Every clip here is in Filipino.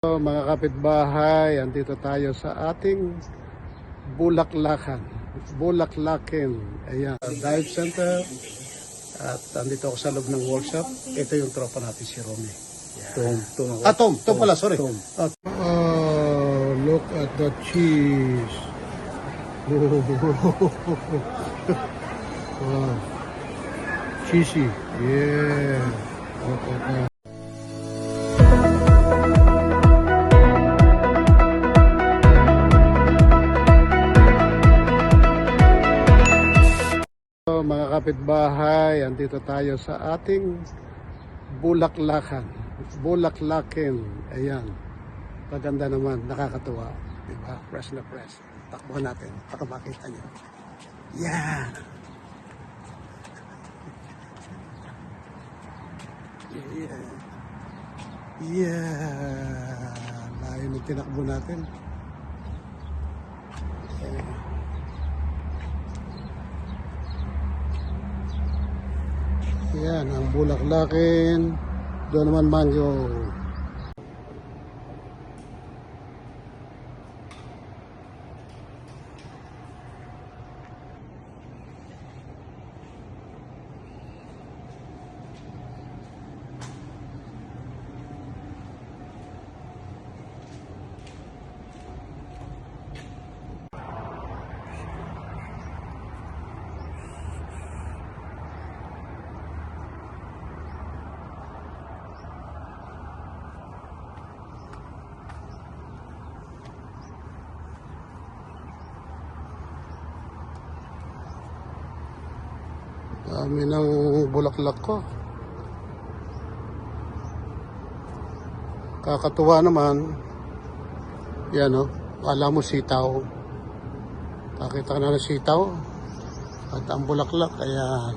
Mga kapitbahay, andito tayo sa ating Bulaklakin. Ayan, dive center. At andito ako sa loob ng workshop. Ito yung tropa natin, si Romy. Tom pala, sorry. Tom. Oh, look at the cheese. Wow. Cheesy. Yeah. Okay. Mga kapitbahay, andito tayo sa ating Bulaklakin. Ayan. Paganda naman, nakakatuwa. Diba? Press na press. Takbuhan natin para makita nyo. Yeah! Yeah! Layo ng tinakbo natin. Yan, ang Bulaklakin. Doon naman mango. Dami ng bulaklak ko. Kakatuwa naman. Yan o. Kala mo sitaw. Kakita ka na ng sitaw. At ang bulaklak. Ayan.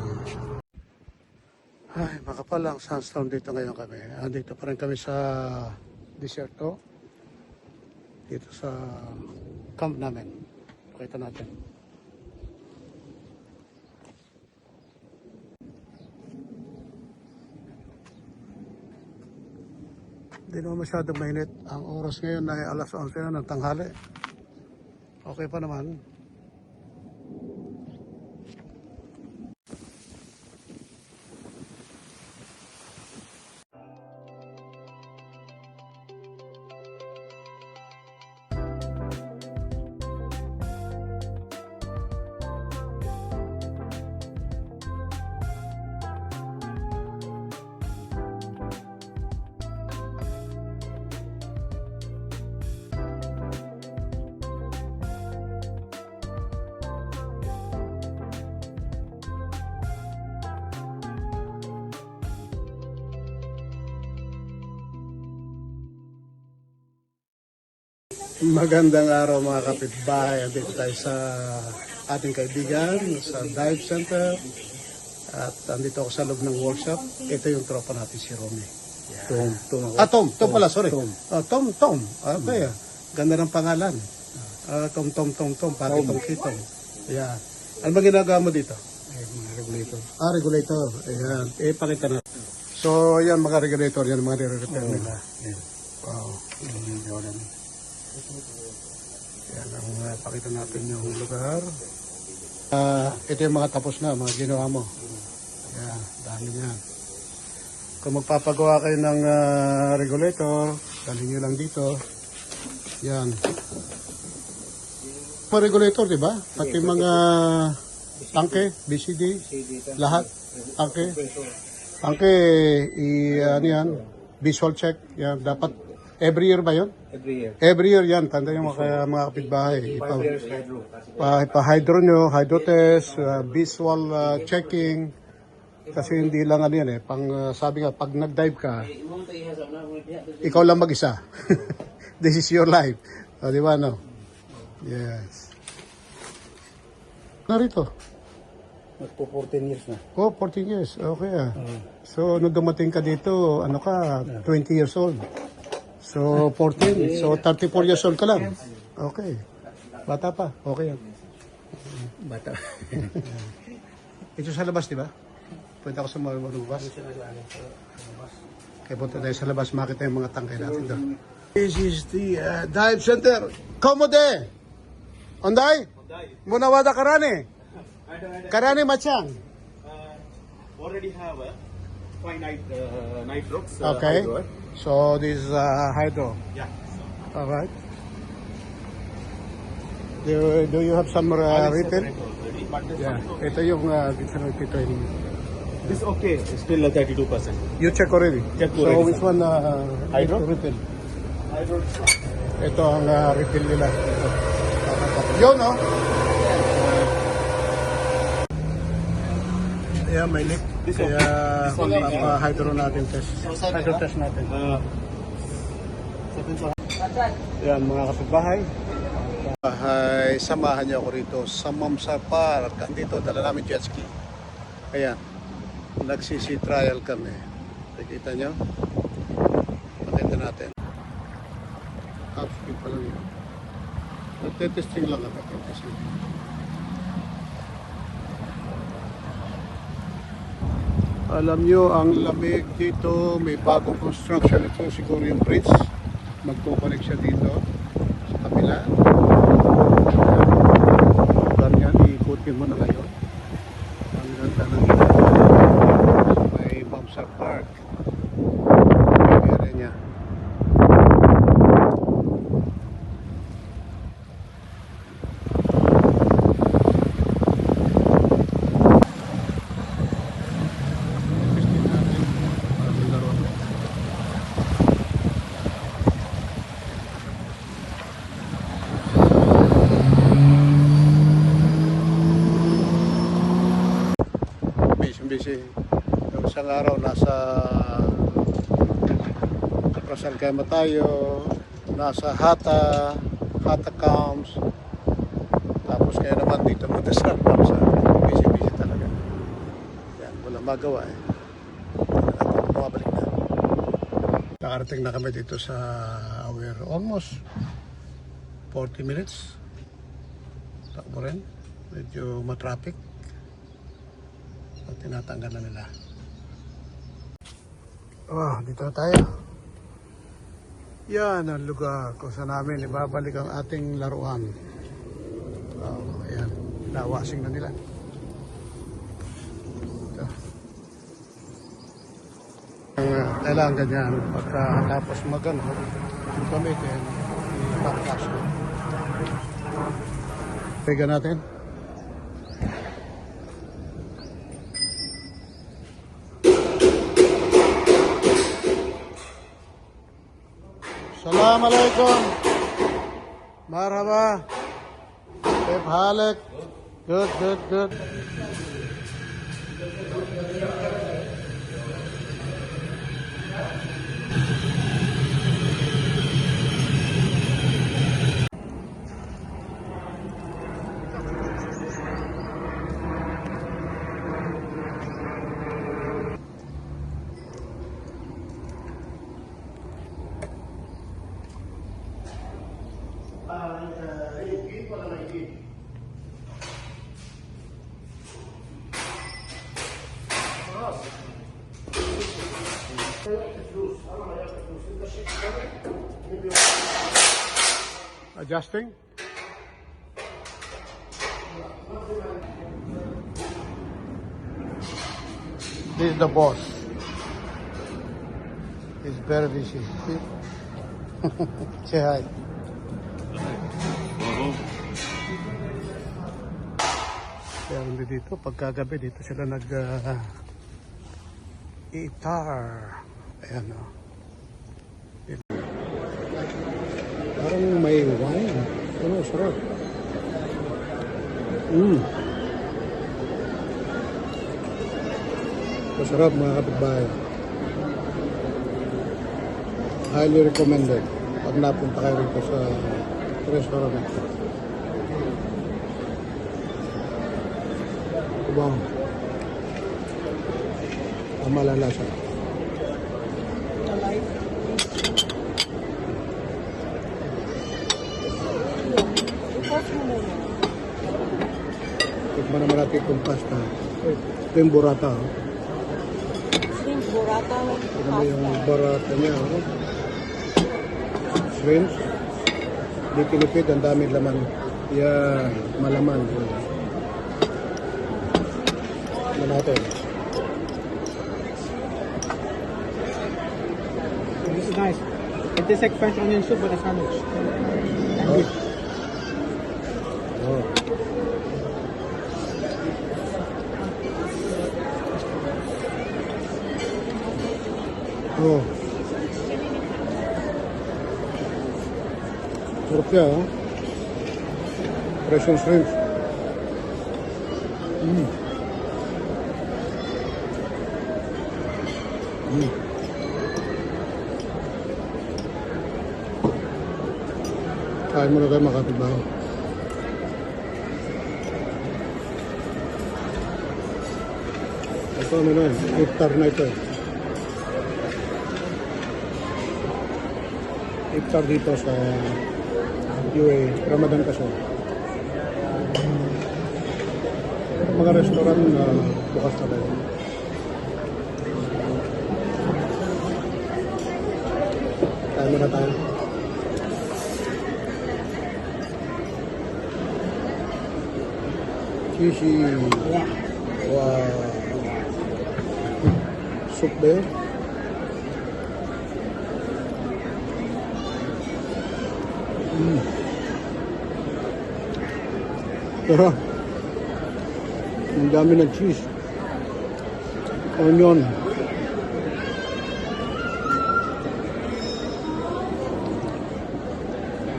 Ay, makapalang sandstone dito ngayon kami. Andito pa rin kami sa deserto. Dito sa camp namin. Pakita natin. Hindi naman masyadong mainit. Ang oras ngayon ay alas 11 na ng tanghali. Okay pa naman. Magandang araw mga kapitbahay. Andito tayo sa ating kaibigan sa dive center. At andito ako sa loob ng workshop. Ito yung tropa natin, si Romy. Tom pala, sorry. Tom. Okay. Ganda ng pangalan. Tom. Para itong kitong. Yeah. Ano ba ginagawa mo dito? Mga regulator. Regulator. Ayan. Pakita na. So, yan mga regulator. Yan mga re-repair nila. Wow. Yan ang pakita natin yung lugar. Ito yung mga tapos na, mga ginawa mo. Yan, dami yan. Kung magpapagawa kayo ng regulator, dalhin nyo lang dito. Yan. Mga regulator, di ba? Pati mga tangke, BCD, lahat. Tangke, ano yan, visual check. Yan, dapat every year ba yun? Every year yan. Tanda yung mga kapitbahay. Ipa-hydro nyo, hydro test, visual checking. Kasi hindi lang ano yan eh. Sabi nga, pag nag-dive ka, ikaw lang mag-isa. This is your life. Di ba no? Yes. Narito? Magpo 14 years na. Oh, 14 years. Okay ah. So, nung dumating ka dito, ano ka, 20 years old. So, 14. So, 34 years old ka lang. Okay. Bata pa. Okay yan. Bata. Ito sa labas, di ba? Pwede ako sa mga labas. Kaya punta tayo sa labas, makita yung mga tangkay natin doon. This is the dive center. Komode. Onday? Munawada karane. Karane machang. Already have a finite night ropes. Okay. hydro. So this is hydro. Yeah. All right. Do you have some refill? But this, Yeah. Ito yung gitna dito. this okay. Still 32%. You check already? Check So already, which sir. one Hydro? refill? Hydro. Ito ang refill nila. Yun, no? Ayan, may leak. This Kaya one leak. papa-hydro natin test. Hydro test natin. Ayan, mga kapitbahay. Bahay, samahan niyo ako rito sa Mamsa Park. Dito, dala namin jet ski. Ayan, nagsisi trial kami. Nakikita niyo? Pakita natin. Half speed pa lang yun. Nagtetesting lang ako. Nagtetesting. Alam nyo, ang lamig dito, may bagong construction. Ito siguro yung bridge. Magkukulik siya dito sa kabila. Lugar yan, iikutin mo na ngayon. Ang ganda ng may Mamsa Park. May area niya. Busy. Yung isang araw nasa Rasal Kayma tayo, nasa Hata Camps, tapos kaya naman dito mo sa Mamsa. Busy talaga. Yan, walang magawa eh. Bumabalik na. Nakarating na kami dito sa Aware. Almost 40 minutes. Takbo rin. Medyo matraffic. Tinatanggal na nila. Dito na tayo. Yan ang lugar kung saan namin ibabalik ang ating laruan. Ayan. Nawasing na nila. Ito. Kailangan ganyan. Pagkatapos magano, yung gamitin, ipakas ko. Pega natin. Assalamualaikum. Marhaba. Kayf halak? Good. Adjusting. This is the boss. He's very busy. See? Say hi. Kaya hindi dito, pagkagabi dito sila itar. Ayan o. Parang may wine. Ano, sarap. Masarap mga kapitbahay. Highly recommended pag napunta kayo rito sa restaurant na ito. Wow. Ang malalasa. Tikman naman natin itong pasta. Ito yung burrata. Burrata Ito naman yung burrata niya. shrimps. Di kinipid, ang daming laman. Yan, malaman. Ano natin? This is nice. It tastes like French onion soup but a sandwich. Oh. Oh. Sarap siya, ha? Fresh and shrimps. Mm. Mm. Kain muna tayo mga kapitbahay. Ito ano na yun, iftar na ito eh. Iftar dito sa UAE, Ramadan kasi. Mga restaurant na bukas talaga. Kain muna tayo. Sushi. Wow. Soup ba yun? Pero, ang dami ng cheese. Onion.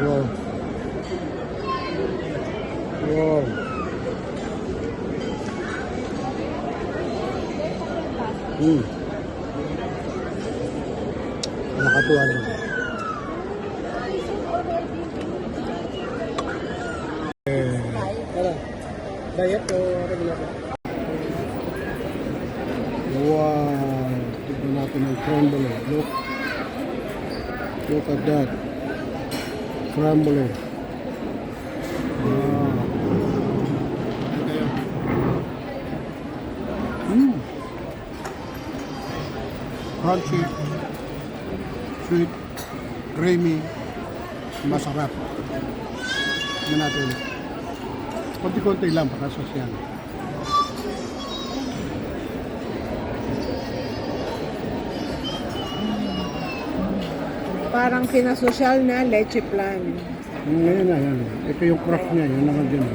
Wow. Wow. Nakatuwa naman. Diet o regular? Wow. Tignan natin ang crumble. Look. Look at that. Crumble. Wow. Crunchy. Sweet. Creamy. Masarap. Tignan natin ulit. Konti-konti lang para sosyal. Parang pinasosyal na leche plan. Ngayon na yan. Ito yung craft niya. Yun naman dyan.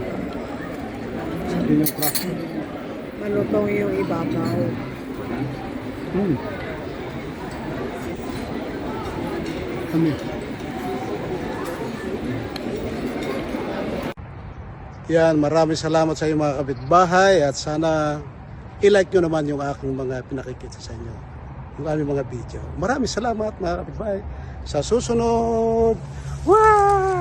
Ito yung craft. Malutong yung ibabaw. Kami. Yan, maraming salamat sa inyo mga kapitbahay at sana i-like nyo naman yung aking mga pinakikita sa inyo. Yung aming mga video. Maraming salamat mga kapitbahay. Sa susunod, wow!